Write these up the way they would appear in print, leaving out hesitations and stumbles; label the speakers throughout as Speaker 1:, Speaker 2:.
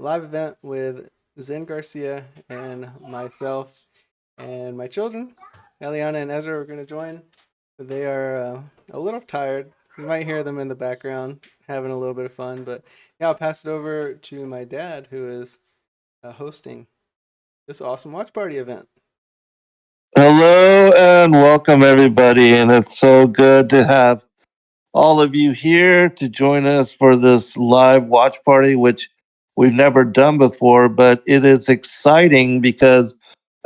Speaker 1: live event with Zen Garcia and myself and my children. Eliana and Ezra are going to join. They are a little tired. You might hear them in the background having a little bit of fun. But yeah, I'll pass it over to my dad, who is hosting this awesome watch party event.
Speaker 2: Hello and welcome, everybody. And it's so good to have all of you here to join us for this live watch party, which we've never done before. But it is exciting because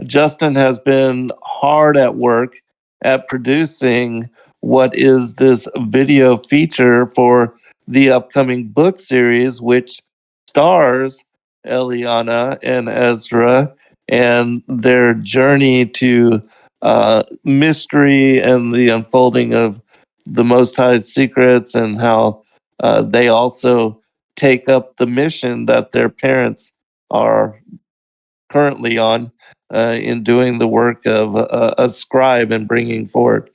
Speaker 2: Justin has been hard at work at producing what is this video feature for the upcoming book series, which stars Eliana and Ezra and their journey to mystery and the unfolding of the Most High's secrets, and how they also take up the mission that their parents are currently on in doing the work of a scribe and bringing forward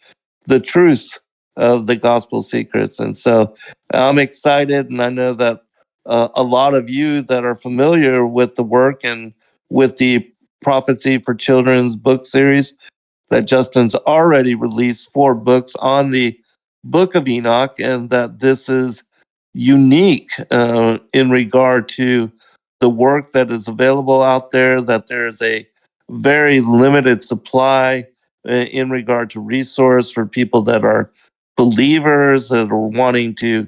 Speaker 2: the truths of the gospel secrets. And so I'm excited, and I know that a lot of you that are familiar with the work and with the Prophecy for Children's book series, that Justin's already released 4 books on the book of Enoch, and that this is unique in regard to the work that is available out there, that there's a very limited supply in regard to resource for people that are believers that are wanting to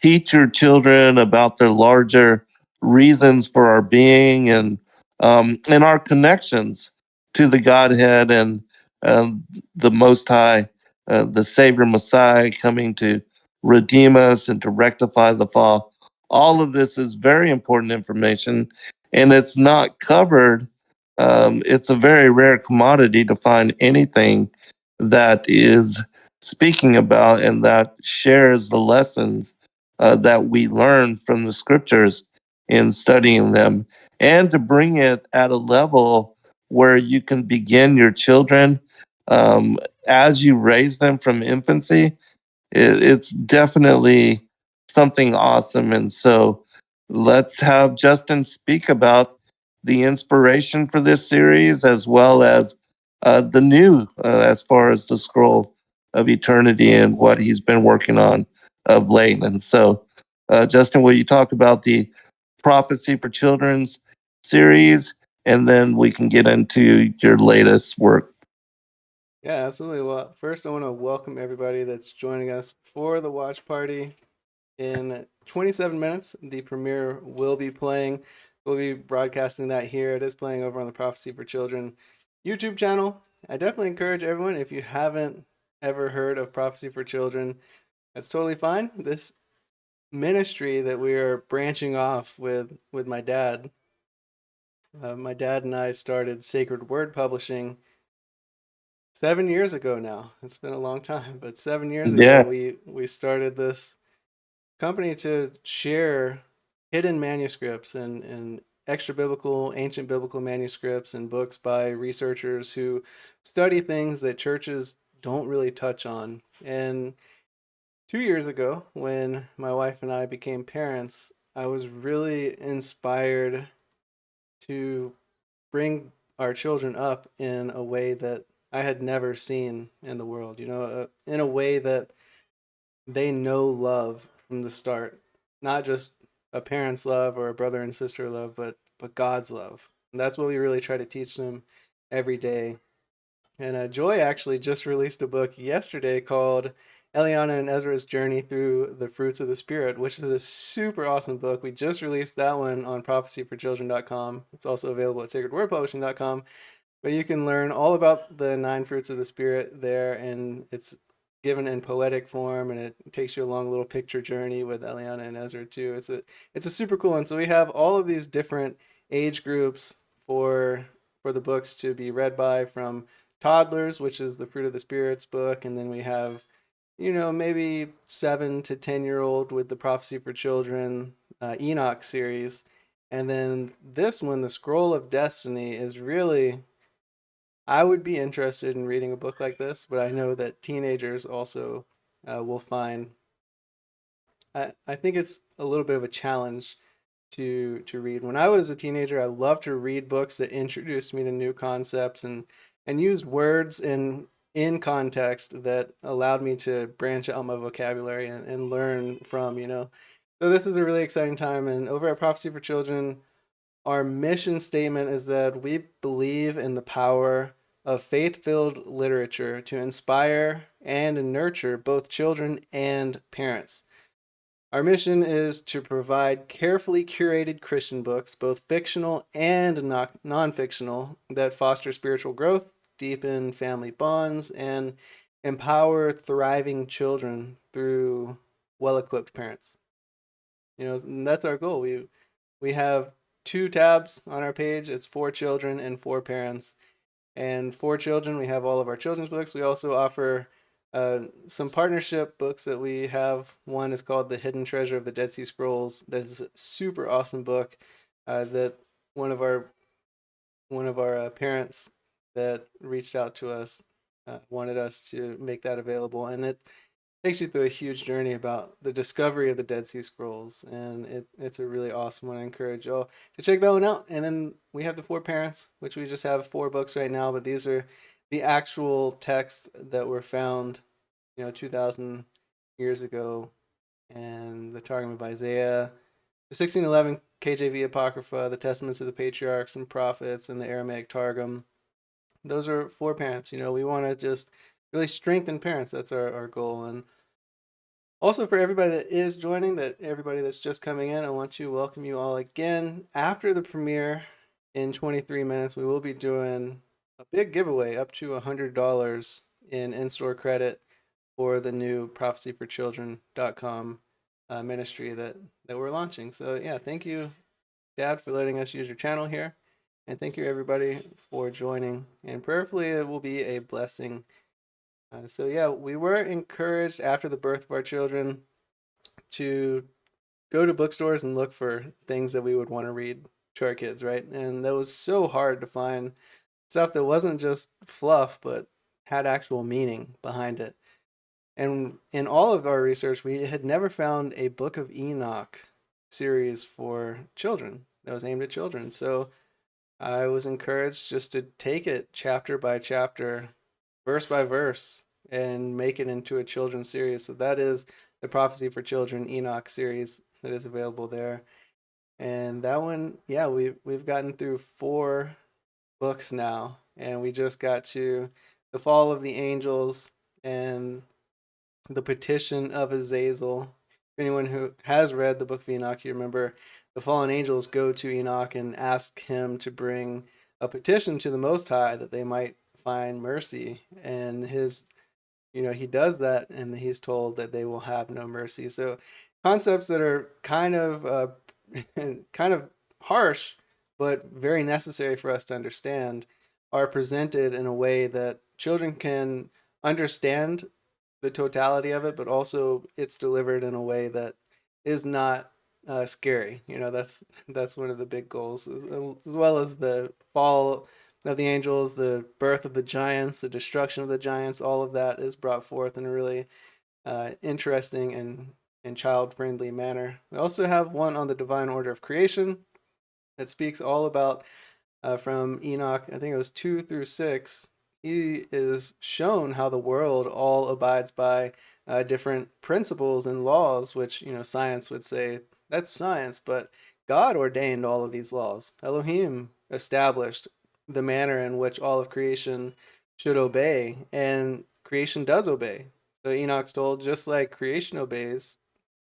Speaker 2: teach your children about their larger reasons for our being, and our connections to the Godhead and the Most High, the Savior Messiah coming to redeem us and to rectify the fall. All of this is very important information, and it's not covered. It's a very rare commodity to find anything that is speaking about and that shares the lessons that we learn from the scriptures in studying them, and to bring it at a level where you can begin your children as you raise them from infancy. It's definitely something awesome. And so let's have Justin speak about the inspiration for this series, as well as the new, as far as the scroll of eternity and what he's been working on of late. And so, Justin, will you talk about the Prophecy for Children's series, and then we can get into your latest work?
Speaker 1: Yeah, absolutely. Well, first, I want to welcome everybody that's joining us for the watch party. In 27 minutes, the premiere will be playing. We'll be broadcasting that here. It is playing over on the Prophecy for Children YouTube channel. I definitely encourage everyone, if you haven't ever heard of Prophecy for Children, that's totally fine. This ministry that we are branching off with my dad and I started Sacred Word Publishing 7 years ago now. It's been a long time, but 7 years ago
Speaker 2: Yeah.
Speaker 1: we started this company to share hidden manuscripts and extra biblical, ancient biblical manuscripts and books by researchers who study things that churches don't really touch on. And 2 years ago, when my wife and I became parents, I was really inspired to bring our children up in a way that I had never seen in the world, in a way that they know love from the start, not just a parent's love or a brother and sister love, but God's love. And that's what we really try to teach them every day. And Joy actually just released a book yesterday called Eliana and Ezra's Journey Through the Fruits of the Spirit, which is a super awesome book. We just released that one on prophecyforchildren.com. It's also available at sacredwordpublishing.com. But you can learn all about the 9 fruits of the Spirit there, and it's given in poetic form, and it takes you along a little picture journey with Eliana and Ezra too. It's a super cool one. So we have all of these different age groups for the books to be read by, from toddlers, which is the Fruit of the Spirits book, and then we have, maybe 7 to 10-year-old with the Prophecy for Children Enoch series. And then this one, the Scroll of Destiny, is really, I would be interested in reading a book like this, but I know that teenagers also will find. I think it's a little bit of a challenge to read. When I was a teenager, I loved to read books that introduced me to new concepts and used words in context that allowed me to branch out my vocabulary and learn from, you know. So this is a really exciting time. And over at Prophecy for Children, our mission statement is that we believe in the power of faith-filled literature to inspire and nurture both children and parents. Our mission is to provide carefully curated Christian books, both fictional and non-fictional, that foster spiritual growth, deepen family bonds, and empower thriving children through well-equipped parents. You know, and that's our goal. We have two tabs on our page. It's for children and for parents. And for children, we have all of our children's books. We also offer some partnership books that we have. One is called The Hidden Treasure of the Dead Sea Scrolls. That's a super awesome book that one of our parents that reached out to us wanted us to make that available, and it takes you through a huge journey about the discovery of the Dead Sea Scrolls, and it's a really awesome one. I encourage y'all to check that one out. And then we have the For Parents, which we just have 4 books right now, but these are the actual texts that were found, 2,000 years ago, and the Targum of Isaiah, the 1611 KJV Apocrypha, the Testaments of the Patriarchs and Prophets, and the Aramaic Targum. Those are for parents. We want to just really strengthen parents. That's our goal. And also, for everybody that is joining, everybody that's just coming in, I want to welcome you all again. After the premiere in 23 minutes, we will be doing a big giveaway up to $100 in in-store credit for the new prophecyforchildren.com ministry that we're launching. So yeah, thank you, Dad, for letting us use your channel here. And thank you, everybody, for joining. And prayerfully, it will be a blessing. So yeah, we were encouraged after the birth of our children to go to bookstores and look for things that we would want to read to our kids, right? And that was so hard to find stuff that wasn't just fluff, but had actual meaning behind it. And in all of our research, we had never found a Book of Enoch series for children that was aimed at children. So I was encouraged just to take it chapter by chapter, verse by verse, and make it into a children's series. So that is the Prophecy for Children Enoch series that is available there. And that one, yeah, we've gotten through 4 books now, and we just got to the Fall of the Angels and the Petition of Azazel. If anyone who has read the Book of Enoch, you remember the fallen angels go to Enoch and ask him to bring a petition to the Most High that they might find mercy. And he does that, and he's told that they will have no mercy. So concepts that are kind of kind of harsh, but very necessary for us to understand, are presented in a way that children can understand the totality of it, but also it's delivered in a way that is not scary. That's one of the big goals, as well as the fall of the angels, the birth of the giants, the destruction of the giants. All of that is brought forth in a really interesting and child-friendly manner. We also have one on the divine order of creation that speaks all about from Enoch, I think it was 2 through 6. He is shown how the world all abides by different principles and laws, which science would say that's science, but God ordained all of these laws. Elohim established the manner in which all of creation should obey, and creation does obey. So Enoch's told, just like creation obeys,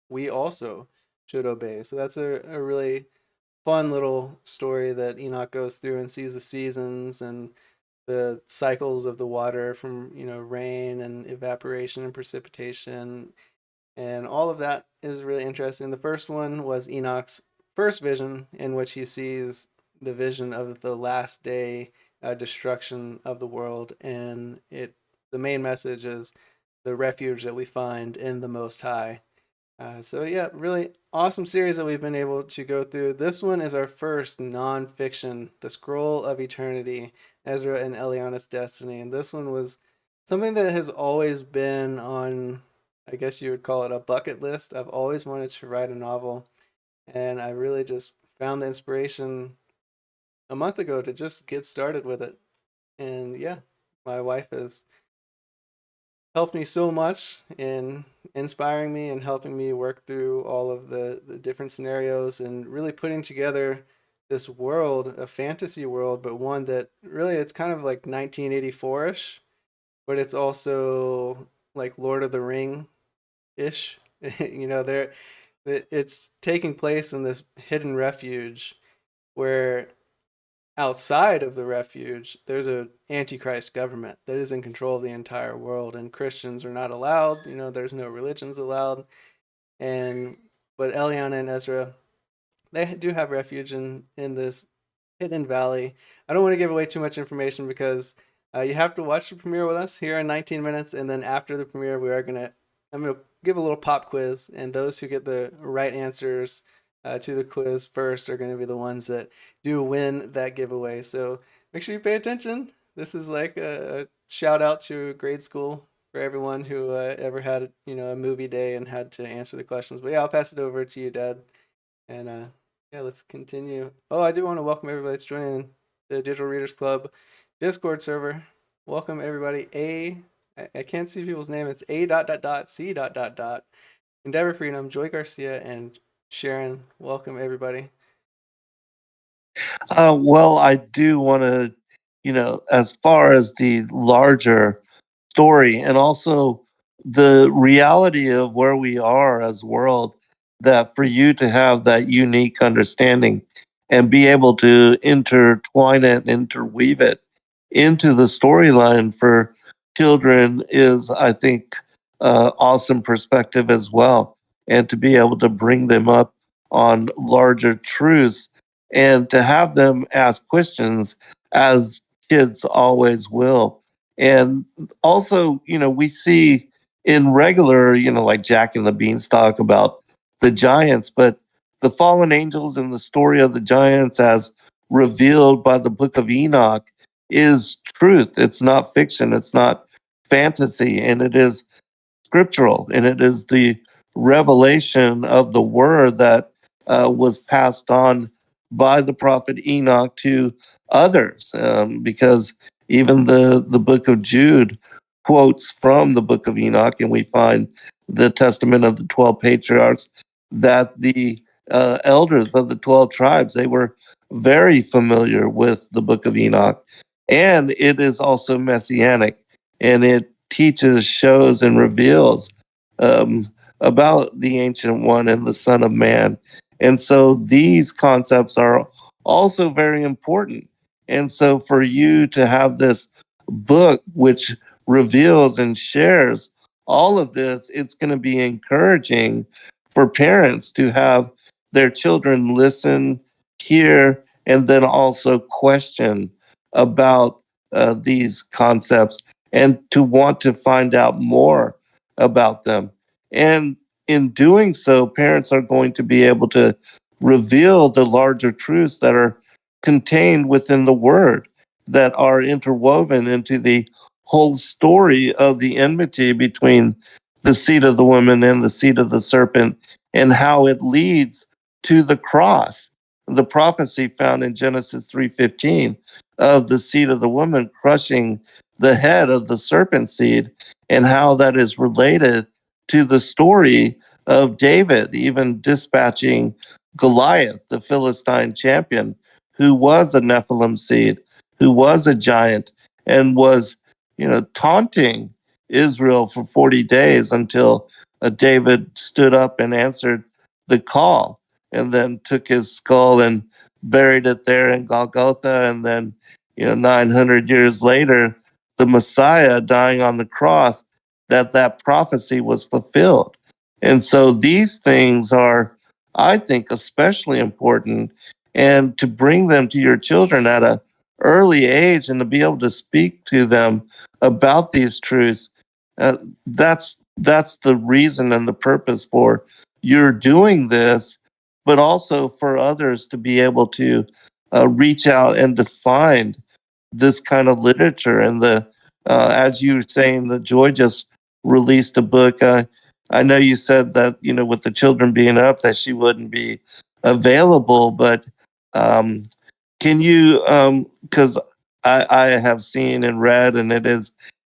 Speaker 1: we also should obey. So that's a really fun little story that Enoch goes through and sees the seasons and the cycles of the water from rain and evaporation and precipitation, and all of that is really interesting. The first one was Enoch's first vision, in which he sees the vision of the last day destruction of the world, and the main message is the refuge that we find in the Most High. So yeah, really awesome series that we've been able to go through. This one is our first nonfiction, The Scroll of Eternity, Ezra and Eliana's Destiny. And this one was something that has always been on, I guess you would call it a bucket list. I've always wanted to write a novel. And I really just found the inspiration a month ago to just get started with it. And yeah, my wife has helped me so much in inspiring me and helping me work through all of the different scenarios and really putting together this world, a fantasy world, but one that really it's kind of like 1984-ish, but it's also like Lord of the Ring-ish. You know, it's taking place in this hidden refuge where outside of the refuge, there's a antichrist government that is in control of the entire world, and Christians are not allowed. You know, there's no religions allowed. And but Eliana and Ezra, they do have refuge in this hidden valley. I don't want to give away too much information because you have to watch the premiere with us here in 19 minutes, and then after the premiere, I'm gonna give a little pop quiz, and those who get the right answers to the quiz first are going to be the ones that do win that giveaway. So make sure you pay attention. This is like a shout out to grade school for everyone who ever had a movie day and had to answer the questions. But yeah, I'll pass it over to you, Dad, and yeah, let's continue. Oh, I do want to welcome everybody that's joining the Digital Readers Club Discord server. Welcome everybody. I can't see people's name. It's A dot dot dot C dot dot dot. Endeavor Freedom, Joy Garcia, and Sharon. Welcome everybody.
Speaker 2: Well, I do want to, as far as the larger story and also the reality of where we are as a world, that for you to have that unique understanding and be able to intertwine it, interweave it into the storyline for children is, I think, awesome perspective as well. And to be able to bring them up on larger truths and to have them ask questions as kids always will. And also, we see in regular, like Jack and the Beanstalk about the giants, but the fallen angels and the story of the giants as revealed by the book of Enoch is truth. It's not fiction, it's not fantasy, and it is scriptural, and it is the revelation of the word that was passed on by the prophet Enoch to others, because even the book of Jude quotes from the book of Enoch, and we find the testament of the 12 patriarchs that the elders of the 12 tribes, they were very familiar with the book of Enoch, and it is also messianic, and it teaches, shows, and reveals um, about the Ancient One and the Son of Man. And so these concepts are also very important. And so for you to have this book which reveals and shares all of this, it's going to be encouraging for parents to have their children listen, hear, and then also question about these concepts and to want to find out more about them. And in doing so, parents are going to be able to reveal the larger truths that are contained within the word, that are interwoven into the whole story of the enmity between the seed of the woman and the seed of the serpent, and how it leads to the cross. The prophecy found in Genesis 3:15 of the seed of the woman crushing the head of the serpent seed, and how that is related to the story of David, even dispatching Goliath, the Philistine champion, who was a Nephilim seed, who was a giant, and was, taunting Israel for 40 days until David stood up and answered the call, and then took his skull and buried it there in Golgotha. And then, 900 years later, the Messiah dying on the cross, that prophecy was fulfilled. And so these things are, I think, especially important, and to bring them to your children at a early age and to be able to speak to them about these truths, uh, that's the reason and the purpose for you're doing this, but also for others to be able to reach out and to find this kind of literature. And as you were saying, the Joy just released a book. I know you said that, with the children being up, that she wouldn't be available. But um, can you, because I have seen and read, and it is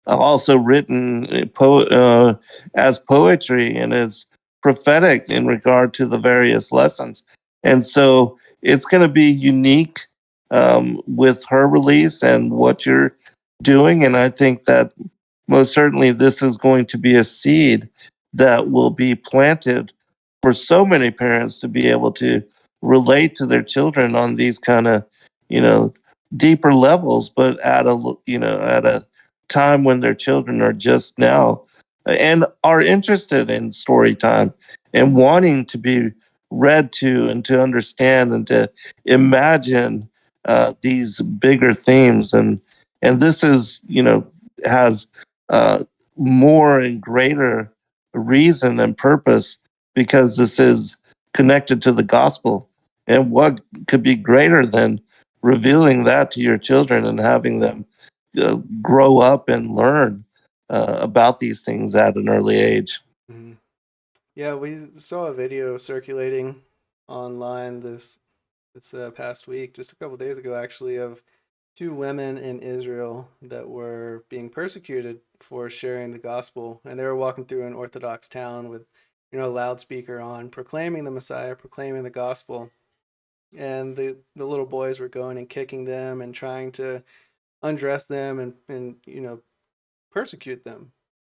Speaker 2: also written as poetry and is prophetic in regard to the various lessons. And so it's going to be unique with her release and what you're doing. And I think that most certainly this is going to be a seed that will be planted for so many parents to be able to relate to their children on these kind of, you know, deeper levels, but at a, at a time when their children are just now and are interested in story time and wanting to be read to and to understand and to imagine these bigger themes. And this is, has uh, more and greater reason and purpose because this is connected to the gospel. And what could be greater than revealing that to your children and having them grow up and learn about these things at an early age?
Speaker 1: Mhm. Yeah, we saw a video circulating online this past week, just a couple days ago, actually, of two women in Israel that were being persecuted for sharing the gospel, and they were walking through an Orthodox town with, a loudspeaker on, proclaiming the Messiah, proclaiming the gospel, and the little boys were going and kicking them and trying to undress them and persecute them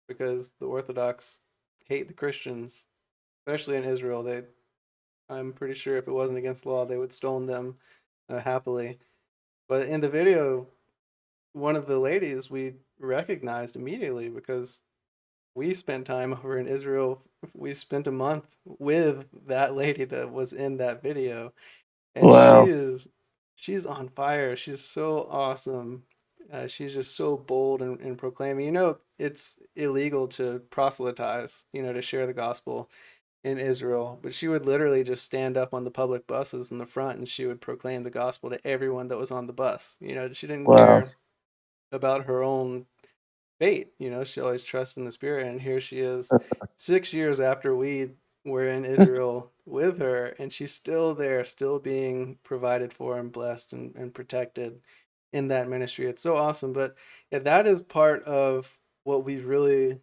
Speaker 1: because the Orthodox hate the Christians, especially in Israel. I'm pretty sure if it wasn't against law, they would stone them happily. But in the video, one of the ladies we recognized immediately because we spent time over in Israel. We spent a month with that lady that was in that video, and
Speaker 2: Wow.
Speaker 1: she's on fire. She's so awesome. She's just so bold in proclaiming. It's illegal to proselytize. To share the gospel in Israel, but she would literally just stand up on the public buses in the front and she would proclaim the gospel to everyone that was on the bus. She didn't
Speaker 2: Wow.
Speaker 1: care about her own fate. She always trusts in the Spirit. And here she is 6 years after we were in Israel with her, and she's still there, still being provided for and blessed and protected in that ministry. It's so awesome. But yeah, that is part of what we really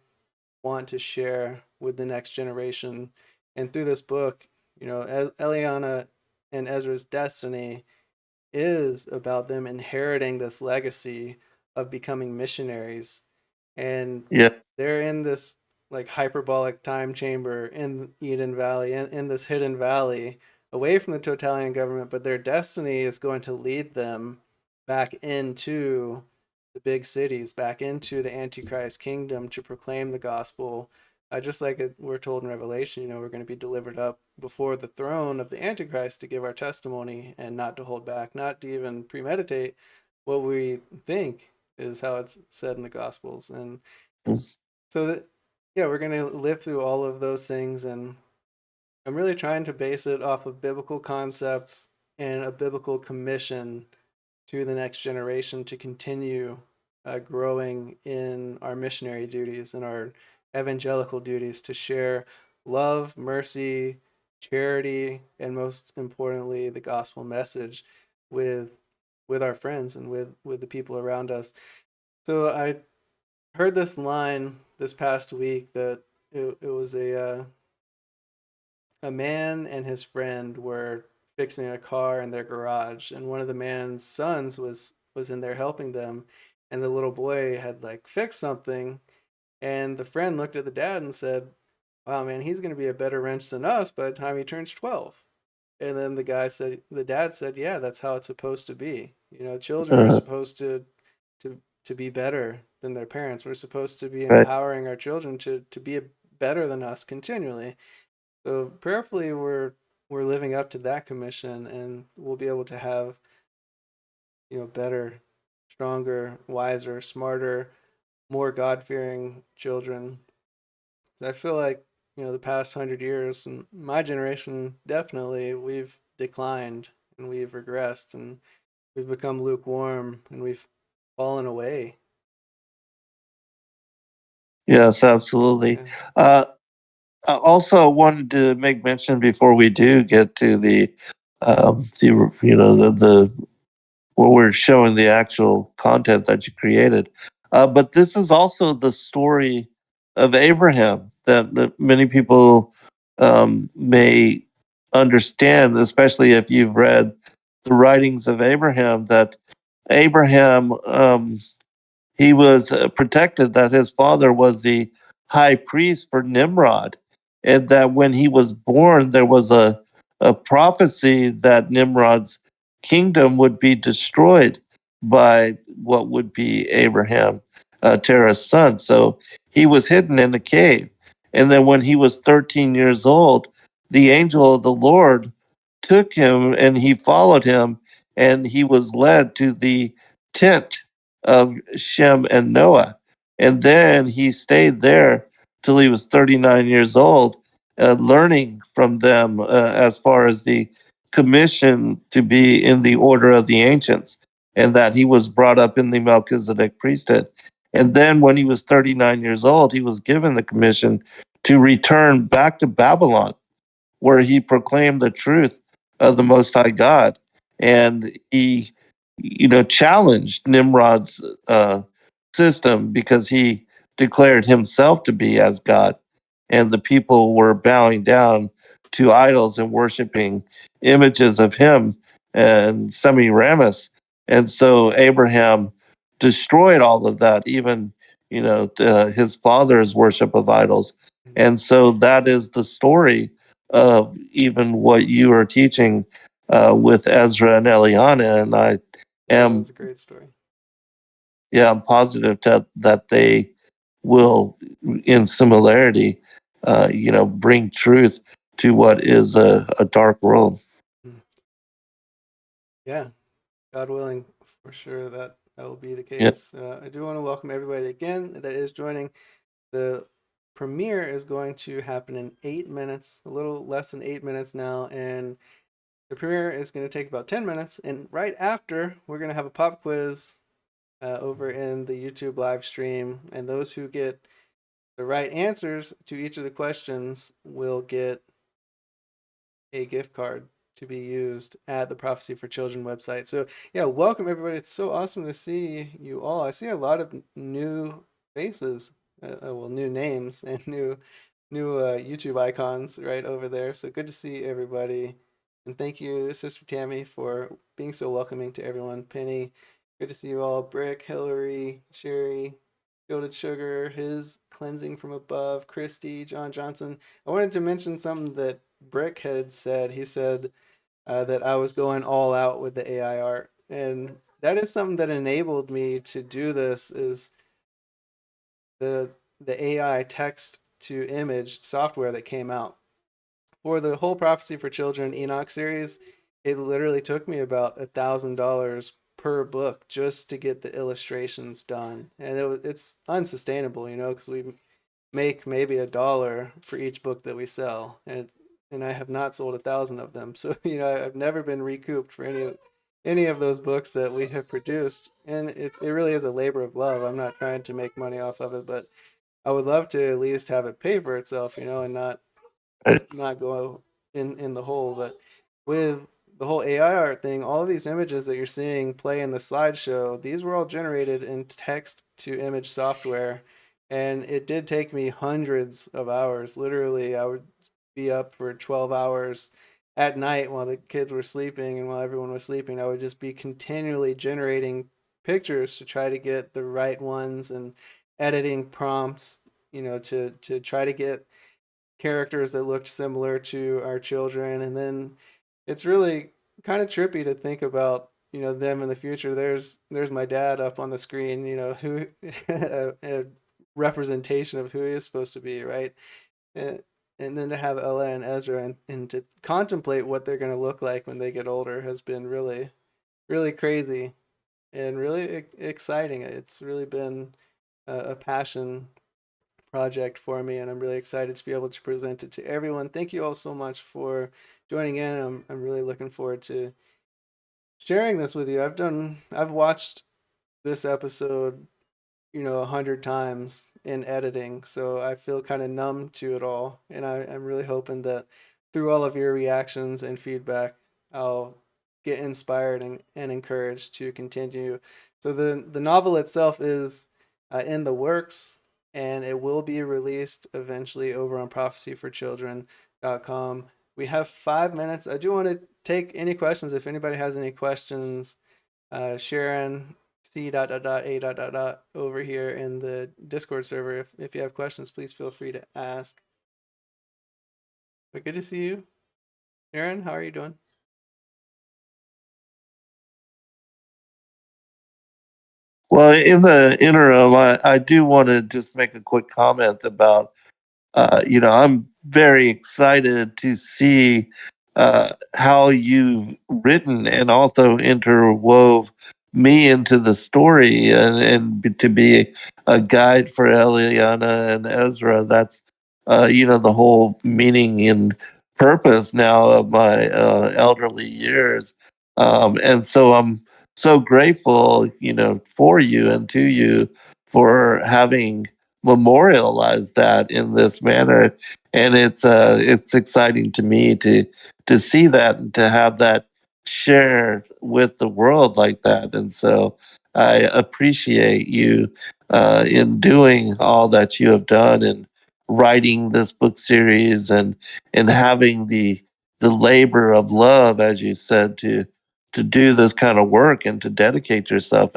Speaker 1: want to share with the next generation. And through this book, Eliana and Ezra's destiny is about them inheriting this legacy of becoming missionaries. And
Speaker 2: Yeah.
Speaker 1: they're in this like hyperbolic time chamber in Eden Valley, in this hidden valley, away from the totalitarian government, but their destiny is going to lead them back into the big cities, back into the Antichrist kingdom to proclaim the gospel. Just like we're told in Revelation, we're going to be delivered up before the throne of the Antichrist to give our testimony and not to hold back, not to even premeditate what we think is how it's said in the Gospels. And so that, yeah, we're going to live through all of those things. And I'm really trying to base it off of biblical concepts and a biblical commission to the next generation to continue growing in our missionary duties and our evangelical duties to share love, mercy, charity, and most importantly, the gospel message with our friends and with the people around us. So I heard this line this past week that it was a man and his friend were fixing a car in their garage, and one of the man's sons was in there helping them, and the little boy had like fixed something, and the friend looked at the dad and said, "Wow, man, he's going to be a better wrench than us by the time he turns 12." And then the dad said, "Yeah, that's how it's supposed to be. Children are
Speaker 2: Uh,
Speaker 1: supposed to be better than their parents. We're supposed to be
Speaker 2: right.
Speaker 1: empowering our children to be better than us continually." So prayerfully, we're living up to that commission, and we'll be able to have better, stronger, wiser, smarter, more God fearing children. I feel like the past 100 years, and my generation definitely, we've declined and we've regressed and we've become lukewarm and we've fallen away.
Speaker 2: Yes, absolutely.
Speaker 1: Yeah.
Speaker 2: Uh, Also wanted to make mention before we do get to the the where we're showing the actual content that you created. But this is also the story of Abraham that many people may understand, especially if you've read the writings of Abraham. That Abraham he was protected, that his father was the high priest for Nimrod, and that when he was born, there was a prophecy that Nimrod's kingdom would be destroyed by what would be Abraham, Terah's son. So he was hidden in a cave. And then when he was 13 years old, the angel of the Lord took him and he followed him, and he was led to the tent of Shem and Noah. And then he stayed there till he was 39 years old, learning from them as far as the commission to be in the order of the ancients, and that he was brought up in the Melchizedek priesthood. And then when he was 39 years old, he was given the commission to return back to Babylon, where he proclaimed the truth of the Most High God. And he, challenged Nimrod's system because he declared himself to be as God. And the people were bowing down to idols and worshiping images of him and Semiramis. And so Abraham destroyed all of that, even, his father's worship of idols. And so that is the story of even what you are teaching with Ezra and Eliana. And I
Speaker 1: Yeah, that
Speaker 2: am,
Speaker 1: was a great story.
Speaker 2: yeah, I'm positive that they will, in similarity, bring truth to what is a dark world.
Speaker 1: Mm. Yeah, God willing, for sure that will be the
Speaker 2: Yeah.
Speaker 1: case. I do want to welcome everybody again that is joining. The premiere is going to happen in 8 minutes, a little less than 8 minutes now, and the premiere is going to take about 10 minutes. And right after, we're going to have a pop quiz over in the YouTube live stream, and those who get the right answers to each of the questions will get a gift card to be used at the Prophecy for Children website. So, yeah, welcome everybody. It's so awesome to see you all. I see a lot of new faces, well, new names and new YouTube icons right over there. So good to see everybody. And thank you, Sister Tammy, for being so welcoming to everyone. Penny, good to see you all. Brick, Hillary, Sherry, Gilded Sugar, his cleansing from above, Christy, John Johnson. I wanted to mention something that Brick had said. He said that I was going all out with the AI art, and that is something that enabled me to do this. Is the AI text to image software that came out for the whole Prophecy for Children Enoch series. It literally took me about $1,000 per book just to get the illustrations done, and it's unsustainable, because we make maybe $1 for each book that we sell, and I have not sold 1,000 of them. So I've never been recouped for any of those books that we have produced, and it really is a labor of love. I'm not trying to make money off of it, but I would love to at least have it pay for itself, and not go in the hole. But with the whole AI art thing, all of these images that you're seeing play in the slideshow, these were all generated in text to image software. And it did take me hundreds of hours. Literally, I would be up for 12 hours at night while the kids were sleeping and while everyone was sleeping. I would just be continually generating pictures to try to get the right ones and editing prompts, to try to get characters that looked similar to our children. And then it's really kind of trippy to think about, them in the future. There's my dad up on the screen, who a representation of who he is supposed to be, right? And then to have Ella and Ezra, and to contemplate what they're going to look like when they get older has been really, really crazy and really exciting. It's really been a passion project for me, and I'm really excited to be able to present it to everyone. Thank you all so much for joining in. I'm really looking forward to sharing this with you. I've watched this episode 100 times in editing. So I feel kind of numb to it all. And I'm really hoping that through all of your reactions and feedback, I'll get inspired and encouraged to continue. So the novel itself is in the works, and it will be released eventually over on prophecyforchildren.com. We have 5 minutes. I do want to take any questions if anybody has any questions. Sharon C dot dot dot A dot dot dot over here in the Discord server. If you have questions, please feel free to ask. But good to see you. Aaron, how are you doing?
Speaker 2: Well, in the interim, I do want to just make a quick comment about I'm very excited to see how you've written and also interwove me into the story and to be a guide for Eliana and Ezra. That's, the whole meaning and purpose now of my elderly years. And so I'm so grateful, for you and to you for having memorialize that in this manner, and it's exciting to me to see that and to have that shared with the world like that. And so I appreciate you in doing all that you have done and writing this book series and having the labor of love, as you said, to do this kind of work and to dedicate yourself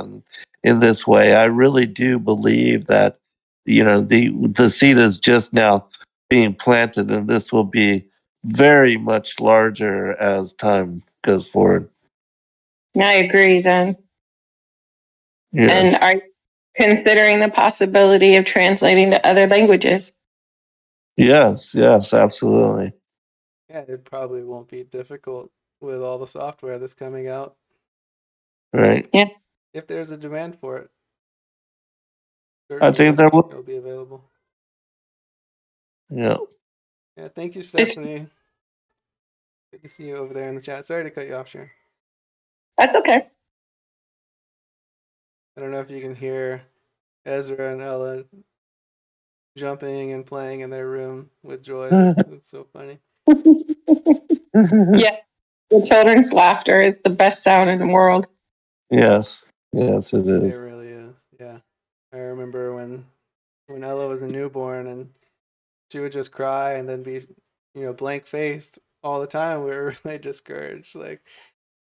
Speaker 2: in this way. I really do believe that the seed is just now being planted, and this will be very much larger as time goes forward.
Speaker 3: I agree, then. And
Speaker 2: Yes,
Speaker 3: are you considering the possibility of translating to other languages?
Speaker 2: yes, absolutely.
Speaker 1: Yeah, it probably won't be difficult with all the software that's coming out
Speaker 2: Right.
Speaker 3: Yeah.
Speaker 1: if there's a demand for it.
Speaker 2: I
Speaker 1: Certainly,
Speaker 2: think there will.
Speaker 1: it'll be available.
Speaker 2: Yeah.
Speaker 1: Yeah, thank you,
Speaker 3: It's,
Speaker 1: Stephanie. Good to see you over there in the chat. Sorry to cut you off, Sharon.
Speaker 3: that's okay.
Speaker 1: I don't know if you can hear Ezra and Ella jumping and playing in their room with joy. It's so funny.
Speaker 3: Yeah. The children's laughter is the best sound in the world.
Speaker 2: Yes, yes, it
Speaker 1: It
Speaker 2: is.
Speaker 1: really is. Yeah. I remember when Ella was a newborn and she would just cry and then be, blank faced all the time. We were really discouraged. Like,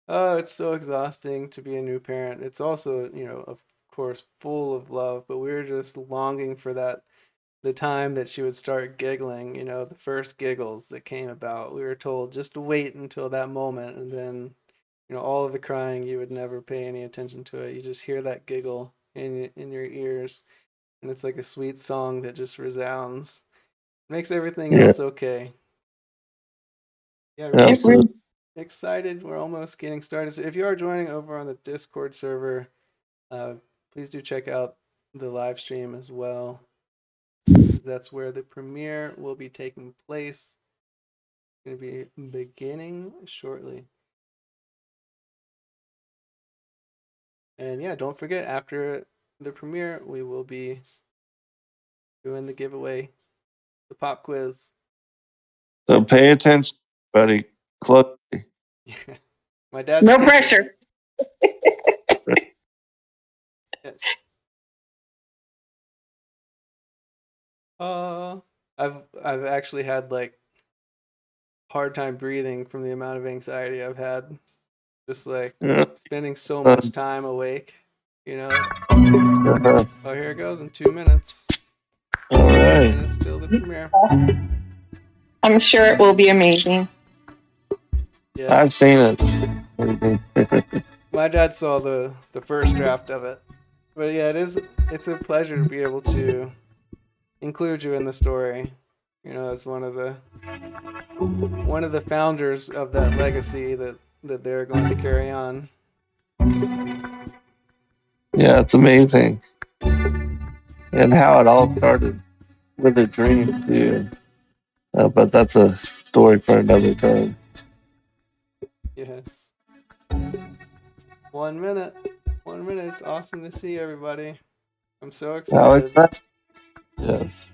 Speaker 1: oh, it's so exhausting to be a new parent. It's also, of course, full of love, but we were just longing for the time that she would start giggling, the first giggles that came about. We were told just to wait until that moment, and then, all of the crying, you would never pay any attention to it. You just hear that giggle in your ears, and it's like a sweet song that just resounds. Makes everything
Speaker 2: Yeah,
Speaker 1: else okay. Yeah, really
Speaker 3: It
Speaker 2: absolutely.
Speaker 3: really,
Speaker 1: excited. We're almost getting started. So if you are joining over on the Discord server, uh, please do check out the live stream as well. That's where the premiere will be taking place. It's going to be beginning shortly. And yeah, don't forget, after the premiere, we will be doing the giveaway, the pop quiz.
Speaker 2: So pay attention, buddy. Closely.
Speaker 1: Yeah. My dad's a
Speaker 3: no
Speaker 1: teacher.
Speaker 3: pressure.
Speaker 1: Yes. Uh, I've actually had like hard time breathing from the amount of anxiety I've had. Just like
Speaker 2: Yeah.
Speaker 1: spending so
Speaker 2: Uh,
Speaker 1: much time awake, you know.
Speaker 2: uh-huh.
Speaker 1: Oh, here it goes in 2 minutes.
Speaker 2: All
Speaker 1: 2
Speaker 2: right.
Speaker 1: minutes till the premiere.
Speaker 3: I'm sure it will be amazing.
Speaker 2: I've
Speaker 1: Yes.
Speaker 2: seen it.
Speaker 1: My dad saw the first draft of it. But yeah, it's a pleasure to be able to include you in the story. As one of the founders of that legacy that they're going to carry on.
Speaker 2: Yeah, it's amazing. And how it all started with a dream, too. But that's a story for another time.
Speaker 1: Yes. 1 minute. 1 minute. It's awesome to see everybody. I'm so
Speaker 2: How
Speaker 1: excited.
Speaker 2: exciting. Yes.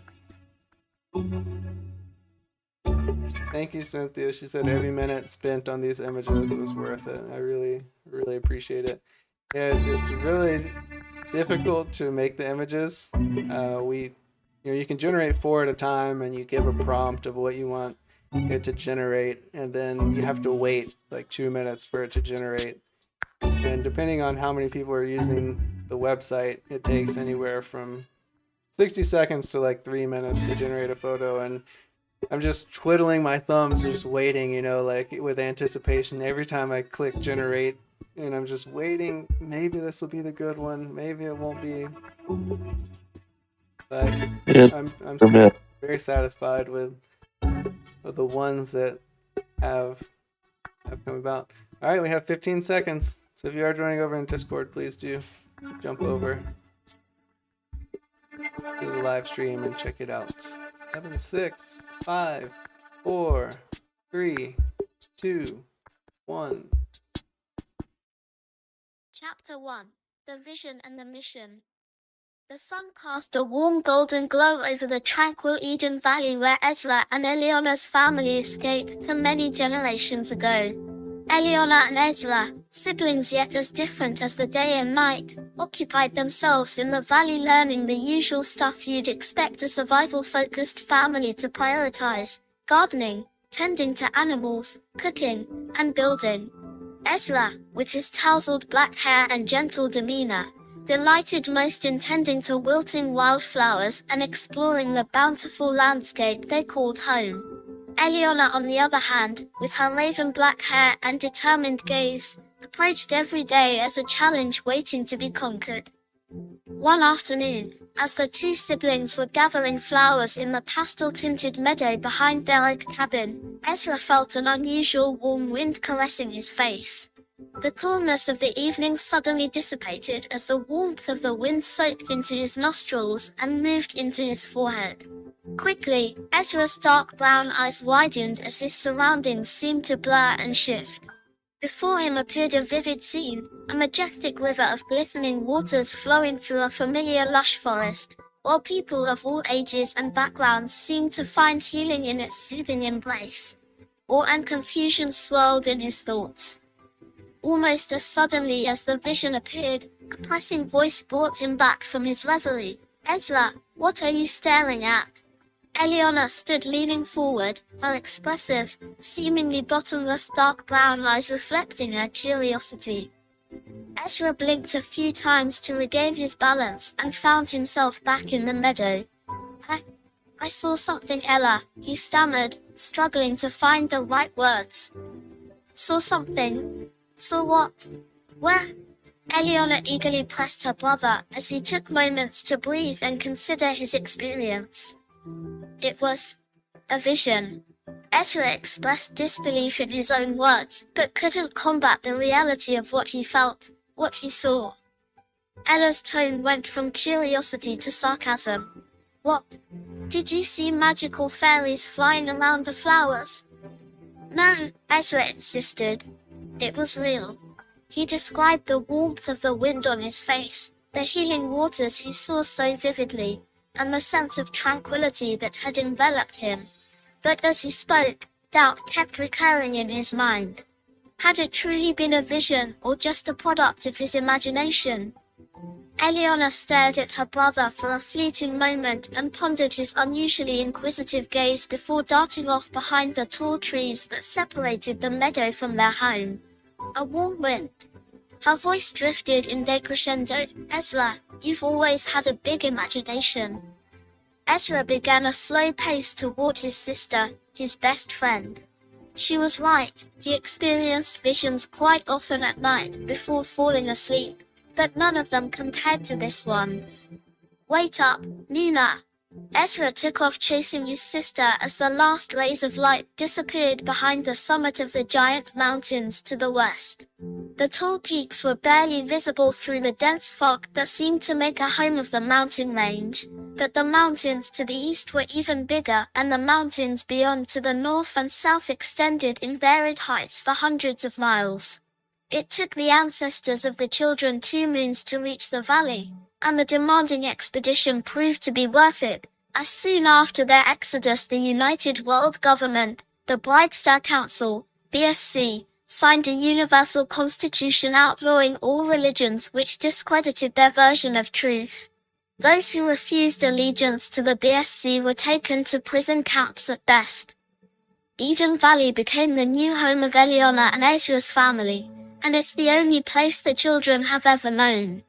Speaker 1: Thank you, Cynthia. She said every minute spent on these images was worth it. I really, really appreciate it. Yeah, it's really difficult to make the images. You can generate 4 at a time, and you give a prompt of what you want it to generate, and then you have to wait like 2 minutes for it to generate. And depending on how many people are using the website, it takes anywhere from 60 seconds to like 3 minutes to generate a photo. And I'm just twiddling my thumbs, just waiting, like with anticipation every time I click generate. And I'm just waiting. Maybe this will be the good one. Maybe it won't be. But
Speaker 2: It,
Speaker 1: I'm
Speaker 2: for me.
Speaker 1: very satisfied with the ones that have come about. All right, we have 15 seconds. So if you are joining over in Discord, please do jump over to the live stream and check it out. 7, 6, 5, 4, 3, 2, 1.
Speaker 4: Chapter 1: The Vision and the Mission. The sun cast a warm golden glow over the tranquil Eden Valley where Ezra and Eliana's family escaped to many generations ago. Eliana and Ezra, siblings yet as different as the day and night, occupied themselves in the valley learning the usual stuff you'd expect a survival-focused family to prioritize: gardening, tending to animals, cooking, and building. Ezra, with his tousled black hair and gentle demeanor, delighted most in tending to wilting wildflowers and exploring the bountiful landscape they called home. Eliana, on the other hand, with her raven black hair and determined gaze, approached every day as a challenge waiting to be conquered. One afternoon, as the two siblings were gathering flowers in the pastel-tinted meadow behind their oak cabin, Ezra felt an unusual warm wind caressing his face. The coolness of the evening suddenly dissipated as the warmth of the wind soaked into his nostrils and moved into his forehead. Quickly, Ezra's dark brown eyes widened as his surroundings seemed to blur and shift. Before him appeared a vivid scene, a majestic river of glistening waters flowing through a familiar lush forest, while people of all ages and backgrounds seemed to find healing in its soothing embrace. Awe and confusion swirled in his thoughts. Almost as suddenly as the vision appeared, a pressing voice brought him back from his reverie. "Ezra, what are you staring at?" Eliana stood leaning forward, her expressive, seemingly bottomless dark brown eyes reflecting her curiosity. Ezra blinked a few times to regain his balance and found himself back in the meadow. I saw something, Ella," he stammered, struggling to find the right words. "Saw something? Saw what? Where?" Eliana eagerly pressed her brother as he took moments to breathe and consider his experience. It was a vision. Ezra expressed disbelief in his own words, but couldn't combat the reality of what he felt, what he saw. Ella's tone went from curiosity to sarcasm. "What? Did you see magical fairies flying around the flowers?" "No," Ezra insisted. "It was real." He described the warmth of the wind on his face, the healing waters he saw so vividly, and the sense of tranquility that had enveloped him. But as he spoke, doubt kept recurring in his mind. Had it truly been a vision or just a product of his imagination? Eliana stared at her brother for a fleeting moment and pondered his unusually inquisitive gaze before darting off behind the tall trees that separated the meadow from their home. A warm wind. Her voice drifted in decrescendo. "Ezra, you've always had a big imagination." Ezra began a slow pace toward his sister, his best friend. She was right, he experienced visions quite often at night before falling asleep, but none of them compared to this one. "Wait up, Nuna." Ezra took off chasing his sister as the last rays of light disappeared behind the summit of the giant mountains to the west. The tall peaks were barely visible through the dense fog that seemed to make a home of the mountain range, but the mountains to the east were even bigger, and the mountains beyond to the north and south extended in varied heights for hundreds of miles. It took the ancestors of the children 2 moons to reach the valley, and the demanding expedition proved to be worth it, as soon after their exodus the United World Government, the Bright Star Council, BSC, signed a universal constitution outlawing all religions which discredited their version of truth. Those who refused allegiance to the BSC were taken to prison camps at best. Eden Valley became the new home of Eliana and Ezra's family, and it's the only place the children have ever known.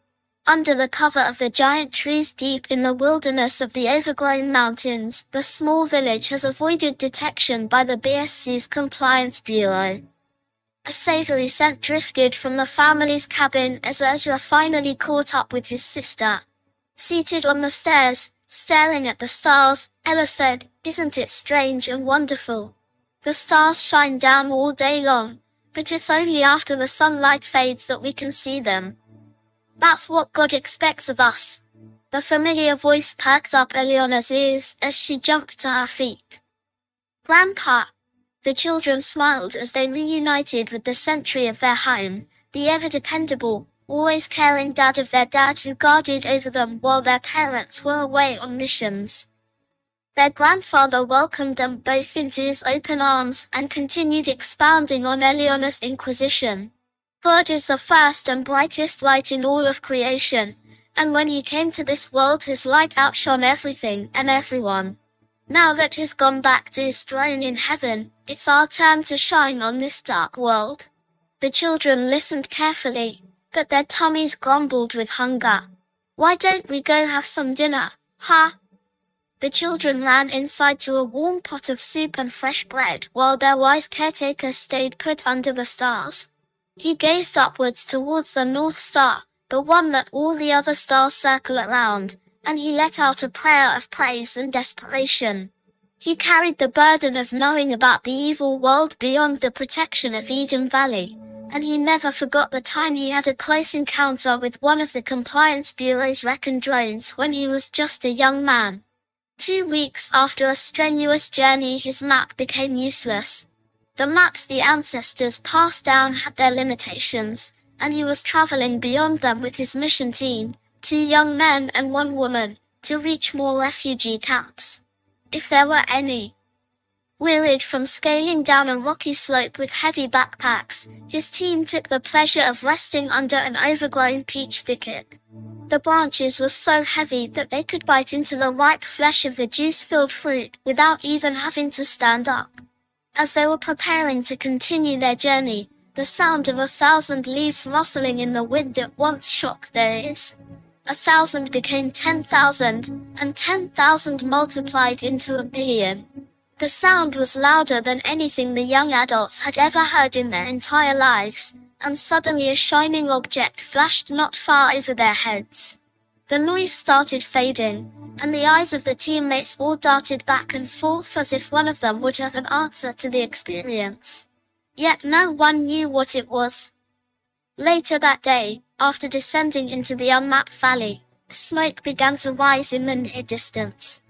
Speaker 4: Under the cover of the giant trees deep in the wilderness of the overgrown mountains, the small village has avoided detection by the BSC's Compliance Bureau. A savory scent drifted from the family's cabin as Ezra finally caught up with his sister. Seated on the stairs, staring at the stars, Ella said, "Isn't it strange and wonderful? The stars shine down all day long, but it's only after the sunlight fades that we can see them. That's what God expects of us." The familiar voice perked up Eliana's ears as she jumped to her feet. "Grandpa." The children smiled as they reunited with the sentry of their home, the ever-dependable, always caring dad of their dad who guarded over them while their parents were away on missions. Their grandfather welcomed them both into his open arms and continued expounding on Eliana's inquisition. God is the first and brightest light in all of creation, and when he came to this world his light outshone everything and everyone. Now that he's gone back to his throne in heaven, it's our turn to shine on this dark world. The children listened carefully, but their tummies grumbled with hunger. "Why don't we go have some dinner, huh?" The children ran inside to a warm pot of soup and fresh bread while their wise caretaker stayed put under the stars. He gazed upwards towards the North Star, the one that all the other stars circle around, and he let out a prayer of praise and desperation. He carried the burden of knowing about the evil world beyond the protection of Eden Valley, and he never forgot the time he had a close encounter with one of the Compliance Bureau's recon drones when he was just a young man. 2 weeks after a strenuous journey his map became useless. The maps the ancestors passed down had their limitations, and he was traveling beyond them with his mission team, 2 young men and 1 woman, to reach more refugee camps. If there were any. Wearied from scaling down a rocky slope with heavy backpacks, his team took the pleasure of resting under an overgrown peach thicket. The branches were so heavy that they could bite into the ripe flesh of the juice-filled fruit without even having to stand up. As they were preparing to continue their journey, the sound of 1,000 leaves rustling in the wind at once shocked their ears. 1,000 became 10,000, and 10,000 multiplied into 1,000,000,000. The sound was louder than anything the young adults had ever heard in their entire lives, and suddenly a shining object flashed not far over their heads. The noise started fading, and the eyes of the teammates all darted back and forth as if one of them would have an answer to the experience. Yet no one knew what it was. Later that day, after descending into the unmapped valley, smoke began to rise in the near distance.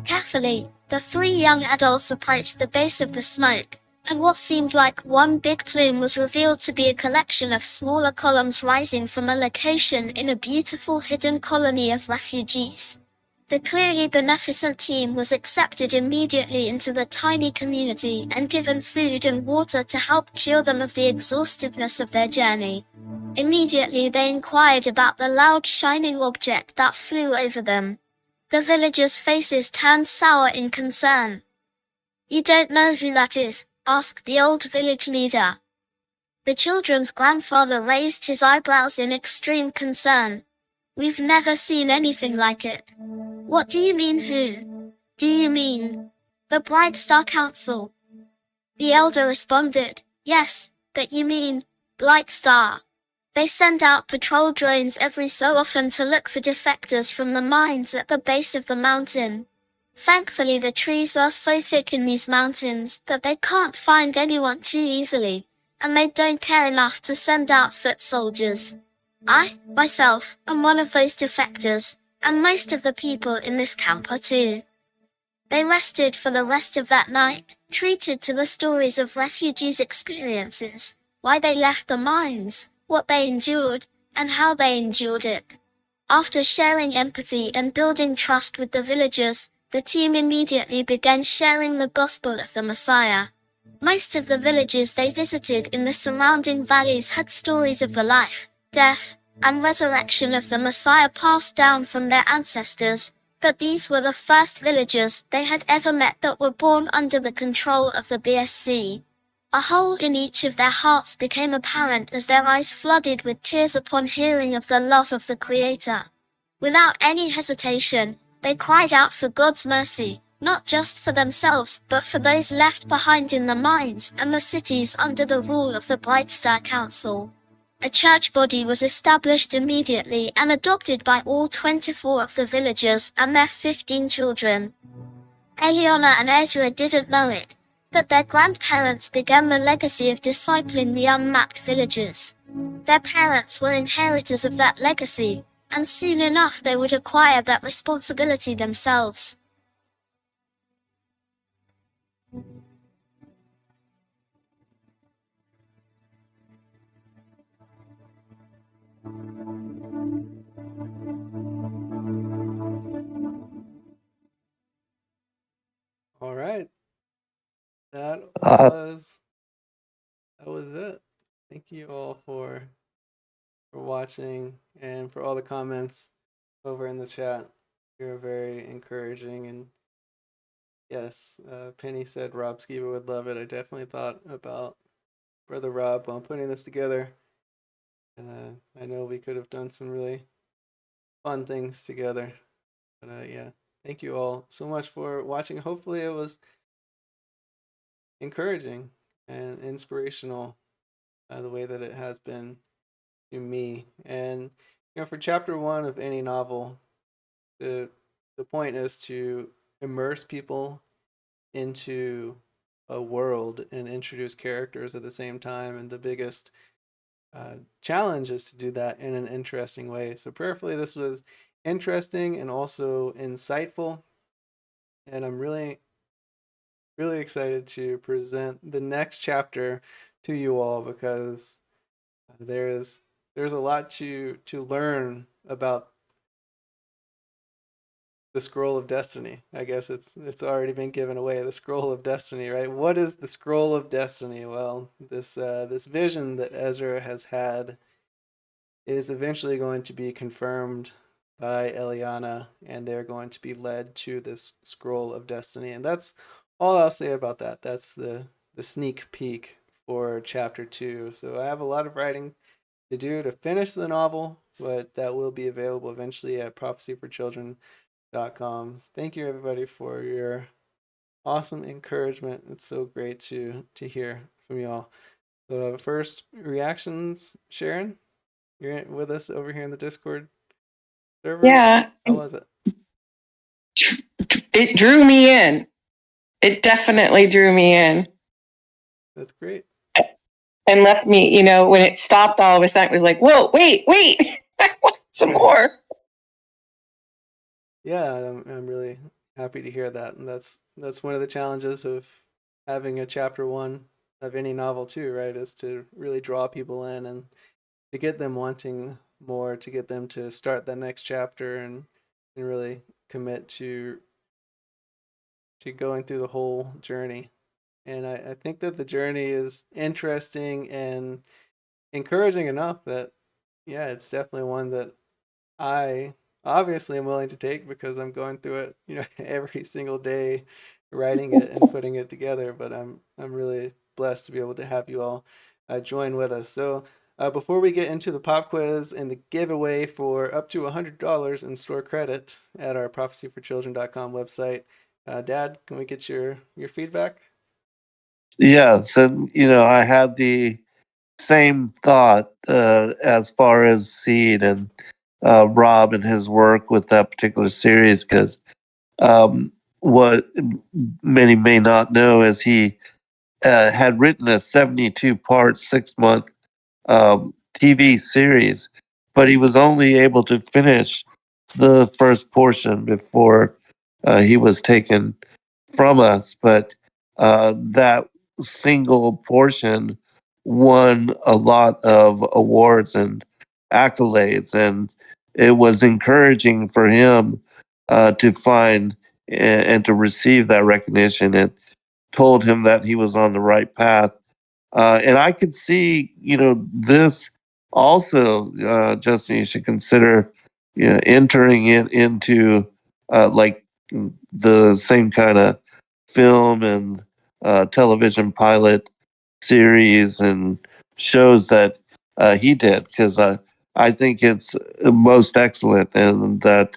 Speaker 4: Carefully, the 3 young adults approached the base of the smoke, and what seemed like one big plume was revealed to be a collection of smaller columns rising from a location in a beautiful hidden colony of refugees. The clearly beneficent team was accepted immediately into the tiny community and given food and water to help cure them of the exhaustiveness of their journey. Immediately they inquired about the loud shining object that flew over them. The villagers' faces turned sour in concern. "You don't know who that is?" asked the old village leader. The children's grandfather raised his eyebrows in extreme concern. "We've never seen anything like it." "What do you mean who? Do you mean the Bright Star Council?" The elder responded, "Yes, but you mean Light Star. They send out patrol drones every so often to look for defectors from the mines at the base of the mountain. Thankfully the trees are so thick in these mountains that they can't find anyone too easily, and they don't care enough to send out foot soldiers. I, myself, am one of those defectors, and most of the people in this camp are too." They rested for the rest of that night, treated to the stories of refugees' experiences, why they left the mines, what they endured, and how they endured it. After sharing empathy and building trust with the villagers, the team immediately began sharing the gospel of the Messiah. Most of the villages they visited in the surrounding valleys had stories of the life, death, and resurrection of the Messiah passed down from their ancestors, but these were the first villagers they had ever met that were born under the control of the BSC. A hole in each of their hearts became apparent as their eyes flooded with tears upon hearing of the love of the Creator. Without any hesitation, they cried out for God's mercy, not just for themselves, but for those left behind in the mines and the cities under the rule of the Bright Star Council. A church body was established immediately and adopted by all 24 of the villagers and their 15 children. Eliana and Ezra didn't know it, but their grandparents began the legacy of discipling the unmapped villagers. Their parents were inheritors of that legacy, and soon enough they would acquire that responsibility themselves.
Speaker 1: All right. That
Speaker 2: Uh,
Speaker 1: was it. Thank you all for watching and for all the comments over in the chat. You're very encouraging, and yes, Penny said Rob Skiba would love it. I definitely thought about Brother Rob while putting this together, and I know we could have done some really fun things together. But yeah, thank you all so much for watching. Hopefully it was encouraging and inspirational, the way that it has been to me. And for chapter 1 of any novel, the point is to immerse people into a world and introduce characters at the same time, and the biggest challenge is to do that in an interesting way. So prayerfully this was interesting and also insightful, and I'm really excited to present the next chapter to you all, because there's a lot to learn about the scroll of destiny. I guess it's already been given away, the scroll of destiny, right? What is the scroll of destiny? Well, this vision that Ezra has had is eventually going to be confirmed by Eliana, and they're going to be led to this scroll of destiny. And that's all I'll say about that. That's the sneak peek for chapter 2. So I have a lot of writing to do to finish the novel, but that will be available eventually at prophecyforchildren.com. Thank you everybody for your awesome encouragement. It's so great to hear from y'all. First reactions, Sharon, you're with us over here in the Discord server.
Speaker 3: Yeah.
Speaker 1: How was it?
Speaker 3: It drew me in. It definitely drew me in.
Speaker 1: That's great.
Speaker 3: And left me, when it stopped all of a sudden, it was like, whoa, wait, I want some more.
Speaker 1: Yeah, I'm really happy to hear that. And that's one of the challenges of having a chapter 1 of any novel too, right? Is to really draw people in and to get them wanting more, to get them to start that next chapter and really commit to going through the whole journey. And I think that the journey is interesting and encouraging enough that, yeah, it's definitely one that I obviously am willing to take, because I'm going through it, every single day, writing it and putting it together. But I'm really blessed to be able to have you all join with us. So before we get into the pop quiz and the giveaway for up to $100 in store credit at our prophecyforchildren.com website, Dad, can we get your feedback?
Speaker 2: yes, and I had the same thought as far as Seed and Rob and his work with that particular series, because what many may not know is he had written a 72-part 6-month TV series, but he was only able to finish the first portion before he was taken from us. But that single portion won a lot of awards and accolades, and it was encouraging for him to find and to receive that recognition. It told him that he was on the right path. And I could see, this also, Justin, you should consider, entering it into like the same kind of film and television pilot series and shows that he did, because I think it's most excellent, and that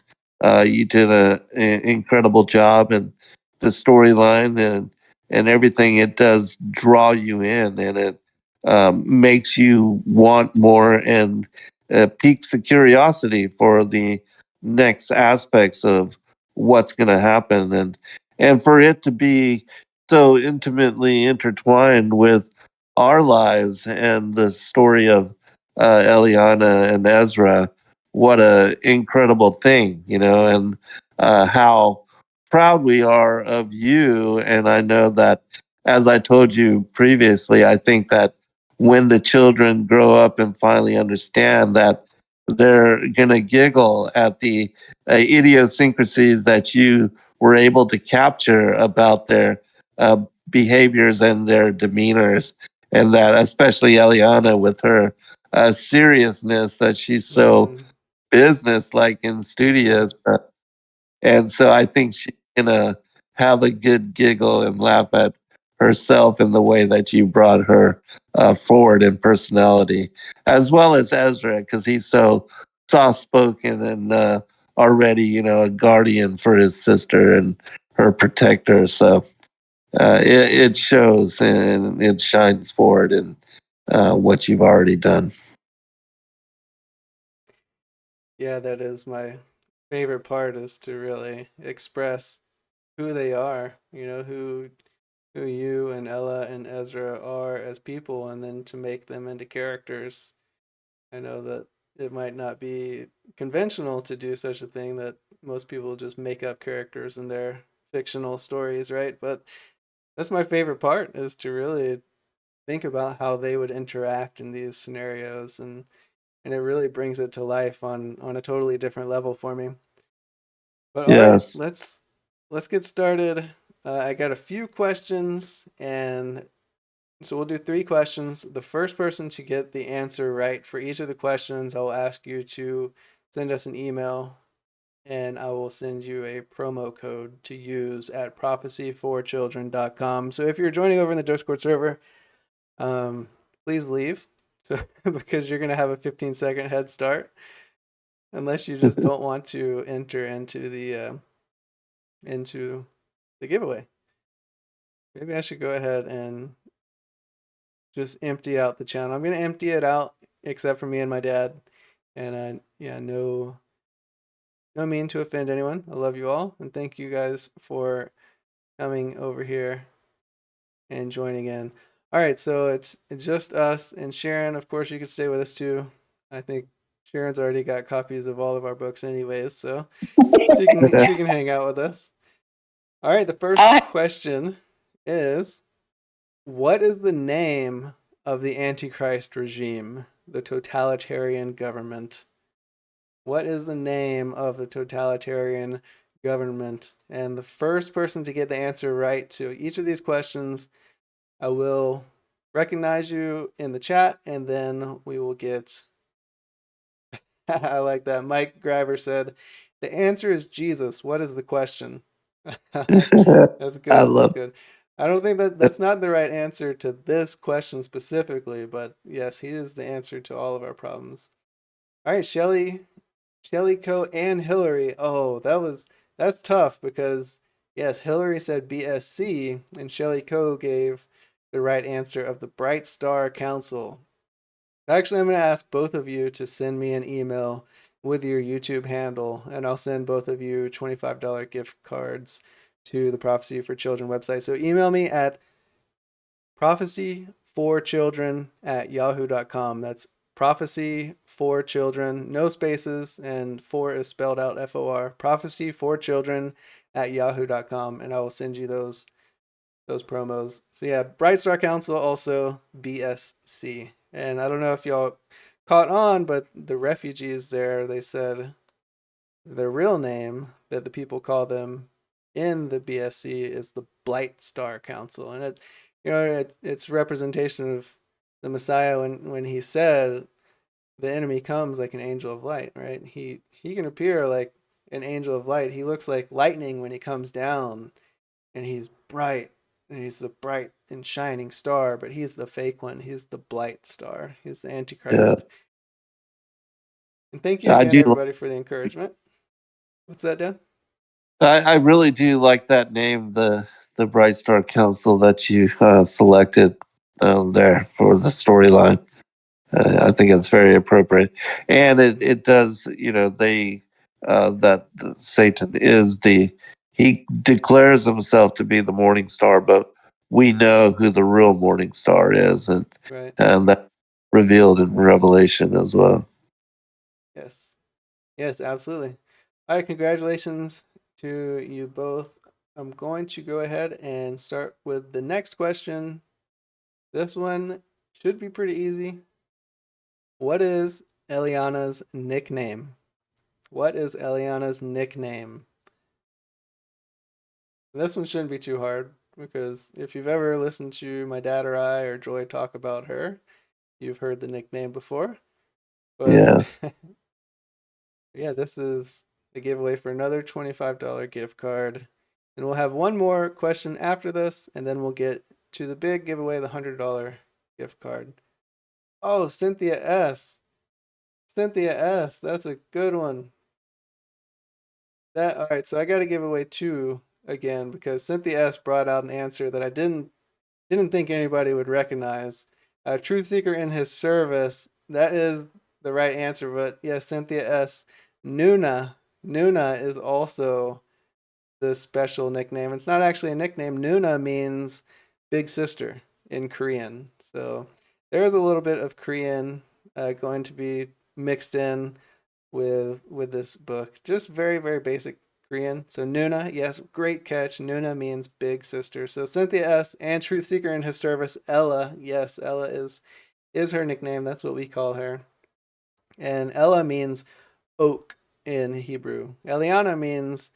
Speaker 2: you did an incredible job, and the storyline and everything, it does draw you in, and it makes you want more, and piques the curiosity for the next aspects of what's going to happen, and for it to be so intimately intertwined with our lives and the story of Eliana and Ezra. What a incredible thing, and how proud we are of you. And I know that, as I told you previously, I think that when the children grow up and finally understand that, they're going to giggle at the idiosyncrasies that you were able to capture about their uh, behaviors and their demeanors, and that especially Eliana with her seriousness, that she's so
Speaker 1: Mm-hmm.
Speaker 2: business like and studious. And so I think she's gonna have a good giggle and laugh at herself in the way that you brought her forward in personality, as well as Ezra, because he's so soft spoken and already, a guardian for his sister and her protector. So it shows and it shines forward in what you've already done.
Speaker 1: Yeah, that is my favorite part, is to really express who they are, who you and Ella and Ezra are as people, and then to make them into characters. I know that it might not be conventional to do such a thing, that most people just make up characters in their fictional stories, right? But that's my favorite part, is to really think about how they would interact in these scenarios, and it really brings it to life on a totally different level for me. But all right,
Speaker 2: Yes.
Speaker 1: let's get started. I got a few questions, and so we'll do 3 questions. The first person to get the answer right for each of the questions, I will ask you to send us an email, and I will send you a promo code to use at prophecyforchildren.com. So if you're joining over in the Discord server, um, please leave, so because you're gonna have a 15-second head start, unless you just don't want to enter into the giveaway. Maybe I should go ahead and just empty out the channel. I'm gonna empty it out, except for me and my dad. And yeah, no mean to offend anyone. I love you all, and thank you guys for coming over here and joining in. All right, so it's just us and Sharon. Of course, you can stay with us too. I think Sharon's already got copies of all of our books, anyways, so she can hang out with us. All right, the first
Speaker 3: Uh,
Speaker 1: question is, what is the name of the Antichrist regime, the totalitarian government? What is the name of the totalitarian government? And the first person to get the answer right to each of these questions, I will recognize you in the chat, and then we will get. I like that. Mike Graver said, the answer is Jesus. What is the question? That's
Speaker 2: I
Speaker 1: good. That's
Speaker 2: love
Speaker 1: good. I don't think that
Speaker 2: it.
Speaker 1: that's not the right answer to this question specifically, but yes, he is the answer to all of our problems. All right, Shelly Co and Hillary. Oh, that's tough, because yes, Hillary said BSC and Shelly Co gave the right answer of the Bright Star Council. Actually, I'm going to ask both of you to send me an email with your YouTube handle, and I'll send both of you $25 gift cards to the Prophecy for Children website. So email me at prophecyforchildren@yahoo.com. That's prophecy for children, no spaces, and four is spelled out FOR. Prophecyforchildren@yahoo.com, and I will send you those promos. So yeah, Bright Star Council, also BSC. And I don't know if y'all caught on, but the refugees there, they said their real name that the people call them in the BSC is the Blight Star Council, and it's representation of the Messiah when he said the enemy comes like an angel of light, right? He can appear like an angel of light. He looks like lightning when he comes down, and he's bright, and he's the bright and shining star, but he's the fake one. He's the Blight Star. He's the
Speaker 2: Yeah,
Speaker 1: Antichrist. And thank you
Speaker 2: I
Speaker 1: again,
Speaker 2: do.
Speaker 1: everybody, for the encouragement. What's that, Dan?
Speaker 2: I really do like that name, the Bright Star Council that you selected there for the storyline. I think it's very appropriate, and it does. They that Satan is he declares himself to be the morning star, but we know who the real morning star is,
Speaker 1: Right.
Speaker 2: and that revealed in Revelation as well.
Speaker 1: Yes. Yes, absolutely. All right, congratulations to you both. I'm going to go ahead and start with the next question. This one should be pretty easy. What is Eliana's nickname? What is Eliana's nickname? This one shouldn't be too hard because if you've ever listened to my dad or I or Joy talk about her, you've heard the nickname before. But
Speaker 2: Yeah.
Speaker 1: yeah, this is the giveaway for another $25 gift card. And we'll have one more question after this, and then we'll get to the big giveaway, the $100 gift card. Oh, Cynthia S. Cynthia S. That's a good one. All right, so I got to give away two again because Cynthia S brought out an answer that I didn't think anybody would recognize. Truth Seeker in His Service. That is the right answer, but yes, Cynthia S. Nuna. Nuna is also the special nickname. It's not actually a nickname. Nuna means big sister in Korean. So there is a little bit of Korean going to be mixed in with this book. Just very, very basic Korean. So Nuna, yes, great catch. Nuna means big sister. So Cynthia S. and Truth Seeker in His Service, Ella. Yes, Ella is her nickname. That's what we call her. And Ella means oak in Hebrew. Eliana means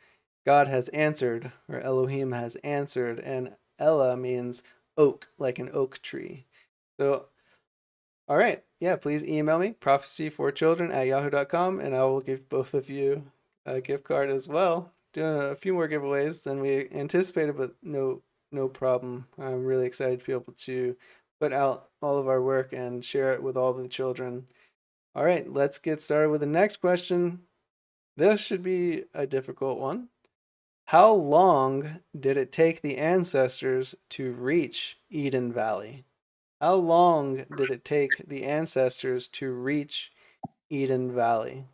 Speaker 1: God has answered, or Elohim has answered, and Ella means oak, like an oak tree. So, all right, yeah, please email me, prophecyforchildren@yahoo.com, and I will give both of you a gift card as well. Doing a few more giveaways than we anticipated, but no problem. I'm really excited to be able to put out all of our work and share it with all the children. All right, let's get started with the next question. This should be a difficult one. How long did it take the ancestors to reach Eden Valley? How long did it take the ancestors to reach Eden Valley?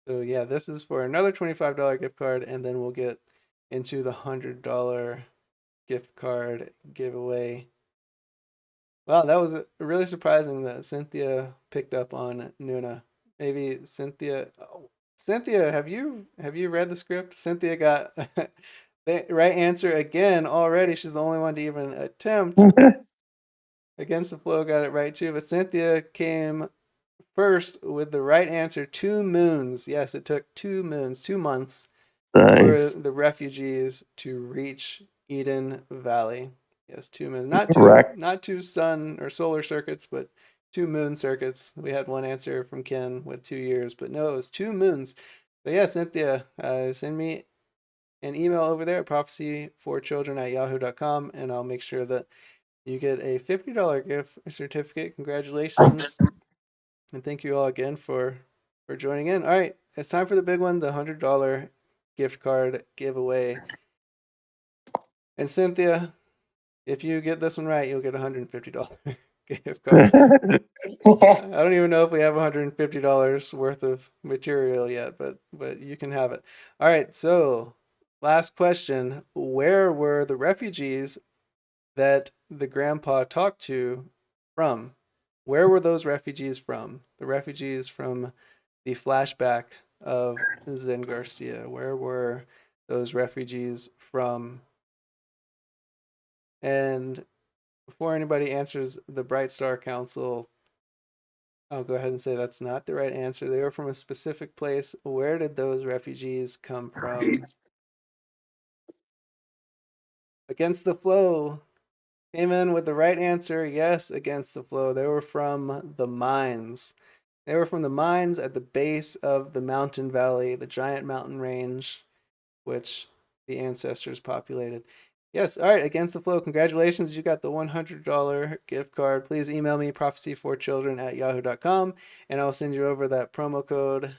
Speaker 1: So yeah, this is for another $25 gift card, and then we'll get into the $100 gift card giveaway. Wow, that was really surprising that Cynthia picked up on Nuna. Maybe Cynthia. Oh, Cynthia, have you read the script? Cynthia got the right answer again already. She's the only one to even attempt. Against the Flow got it right too, but Cynthia came first with the right answer. 2 moons. Yes, it took 2 moons, 2 months for
Speaker 2: Nice.
Speaker 1: the refugees to reach Eden Valley. Yes, 2 moons. Not two,
Speaker 2: Correct.
Speaker 1: not two sun or solar circuits, but 2 moon circuits. We had one answer from Ken with 2 years, but no, it was 2 moons. But yeah, Cynthia, send me an email over there at prophecyforchildren@yahoo.com, and I'll make sure that you get a $50 gift certificate. Congratulations, and thank you all again for joining in. All right, it's time for the big one, the $100 gift card giveaway. And Cynthia, if you get this one right, you'll get a $150 gift card. I don't even know if we have $150 worth of material yet, but you can have it. All right, so last question. Where were the refugees that the grandpa talked to from? Where were those refugees from? The refugees from the flashback of Zen Garcia. Where were those refugees from? And before anybody answers the Bright Star Council, I'll go ahead and say that's not the right answer. They were from a specific place. Where did those refugees come from? Against the Flow came in with the right answer. Yes, Against the Flow. They were from the mines. They were from the mines at the base of the mountain valley, the giant mountain range, which the ancestors populated. Yes, all right, Against the Flow. Congratulations, you got the $100 gift card. Please email me prophecy4children@yahoo.com, and I'll send you over that promo code.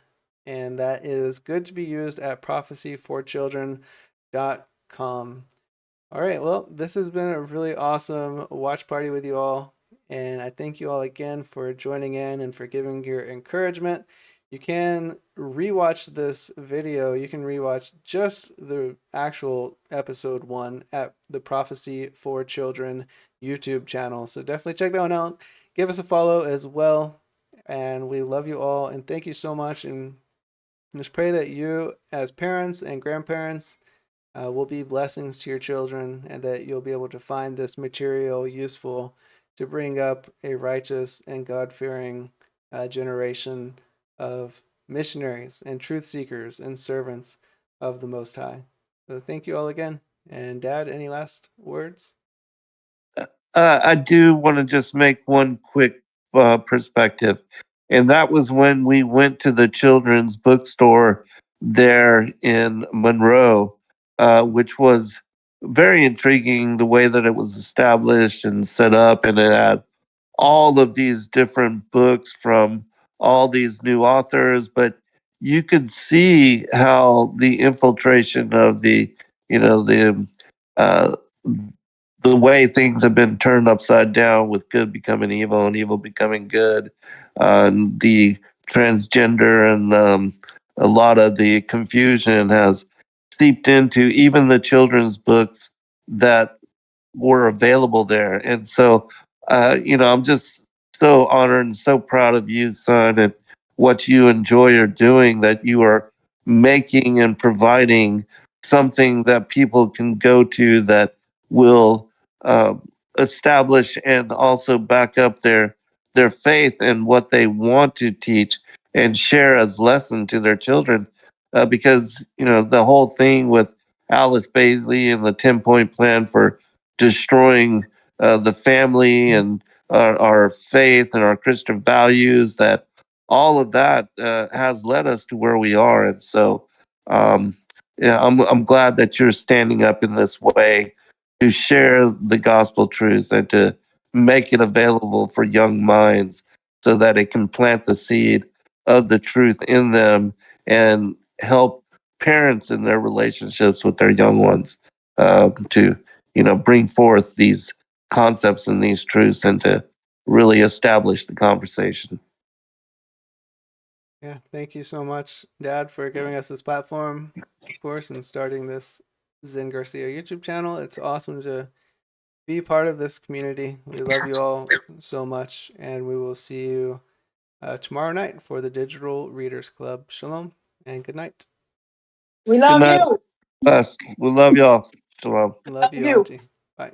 Speaker 1: And that is good to be used at prophecy4children.com. All right, well, this has been a really awesome watch party with you all. And I thank you all again for joining in and for giving your encouragement. You can rewatch this video. You can rewatch just the actual episode 1 at the Prophecy for Children YouTube channel. So definitely check that one out. Give us a follow as well. And we love you all. And thank you so much. And just pray that you, as parents and grandparents, will be blessings to your children, and that you'll be able to find this material useful to bring up a righteous and God-fearing generation of missionaries and truth seekers and servants of the Most High. So thank you all again. And Dad, any last words?
Speaker 2: I do want to just make one quick perspective, and that was when we went to the children's bookstore there in Monroe, which was very intriguing the way that it was established and set up, and it had all of these different books from all these new authors, but you could see how the infiltration of uh, the way things have been turned upside down with good becoming evil and evil becoming good, and the transgender and a lot of the confusion has seeped into even the children's books that were available there. And so, I'm just so honored and so proud of you, son, and what you enjoy or doing, that you are making and providing something that people can go to that will establish and also back up their faith and what they want to teach and share as lesson to their children. Because the whole thing with Alice Bailey and the 10-point plan for destroying the family and our faith and our Christian values, that all of that has led us to where we are. And so, yeah, I'm glad that you're standing up in this way to share the gospel truth and to make it available for young minds so that it can plant the seed of the truth in them and help parents in their relationships with their young ones, to bring forth these concepts and these truths and to really establish the conversation.
Speaker 1: Yeah, thank you so much, Dad, for giving us this platform, of course, and starting this Zen Garcia YouTube channel. It's awesome to be part of this community. We love you all so much, and we will see you tomorrow night for the Digital Readers Club. Shalom and good night.
Speaker 3: We
Speaker 2: Good
Speaker 3: love
Speaker 2: night.
Speaker 3: you.
Speaker 2: Bless. We love y'all. Shalom.
Speaker 1: Love you,
Speaker 3: you.
Speaker 1: Auntie. Bye.